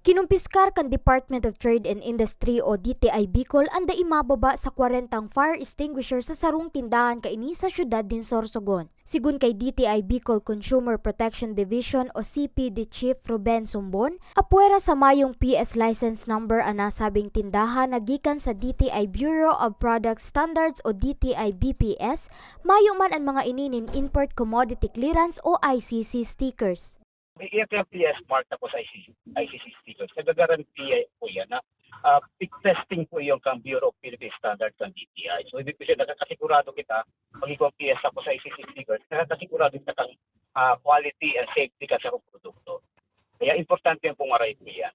Kinumpiskar kan Department of Trade and Industry o DTI Bicol ang daimababa sa 40 fire extinguisher sa sarong tindahan kaini sa syudad din Sorsogon. Sigun kay DTI Bicol Consumer Protection Division o CPD Chief Ruben Sumbon, apwera sa mayong PS license number ang nasabing tindahan nagikan sa DTI Bureau of Product Standards o DTI BPS, mayo man ang mga ininin Import Commodity Clearance o ICC stickers. Iyak yung PS mark tapos ICC stickers. Nagagarantiya po yan na peak testing po yung kang Bureau of Philippine Standards ng DTI. So ibig sabihin, nakakasigurado kita, pag ikaw PS tapos ICC stickers, nakakasigurado kita kang quality and safety ka sa produkto. Kaya importante yung pungaray po yan.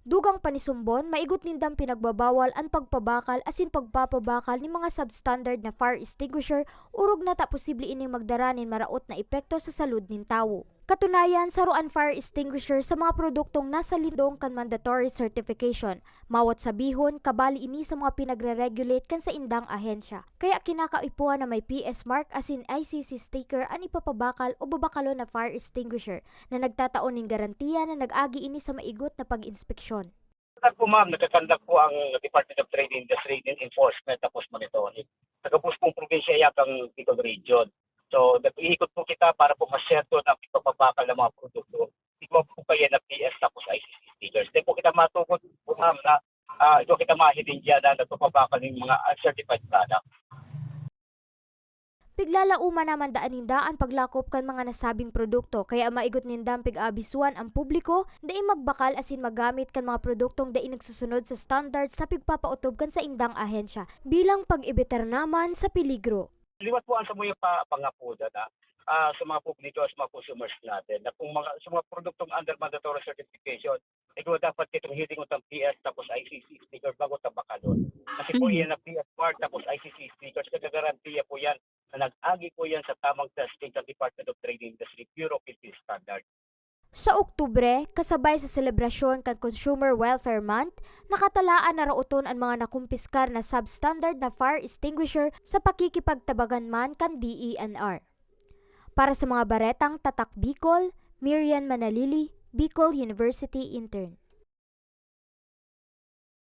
Dugang panisumbon, maigot nindang pinagbabawal ang pagpabakal asin pagpapabakal ni mga substandard na fire extinguisher urog na ta posible ining magdaranin maraot na epekto sa salud nin tawo. Katunayan, saruan fire extinguisher sa mga produktong nasa lindong kan mandatory certification. Mawat sabihon, kabali ini sa mga pinagre-regulate kan sa indang ahensya. Kaya kinakaipuan na may PS mark asin ICC sticker ang ipapabakal o babakalo na fire extinguisher na nagtataon ng garantiya na nag-agi ini sa maigot na pag-inspeksyon. Po ma'am, nagkakandak po ang Department of Trade and Industry and Enforcement tapos monitoring. Taga-Buspong probinsya yakang Bicol Region. So, nag-iikot po kita para po masyerto na ipapabakal ng mga produkto. Ikaw po kayo na PS tapos ICC stickers. Then po kita matukot po ma'am na ito kita mahidin dyan na nagpapabakal ng mga uncertified product. Piglalauman naman daan ninda ang paglakop kan mga nasabing produkto kaya maigot nindang pig-abisuan ang publiko dai magbakal asin magamit kan mga produktong dai nagsusunod sa standards na pigpapautob kan sa indang ahensya bilang pag-ibiter naman sa peligro. Liwat po ang sa mga pangapuda na sa mga publiko at mga consumers natin na kung sa mga produktong under mandatory certification, ito dapat kitong hitting utang PS tapos ICC sticker bago tabakalon. Kasi po yan na PS mark tapos ICC stickers, nagagarantiya po yan na nag-agi po yan sa tamang testing ng Department of Trade and Industry Bureau of Philippine Standards. Sa Oktubre, kasabay sa selebrasyon kan Consumer Welfare Month, nakatalaan na rauton ang mga nakumpiskar na substandard na fire extinguisher sa pakikipagtabagan man kan DENR. Para sa mga baretang Tatak Bicol, Miriam Manalili, Bicol University Intern.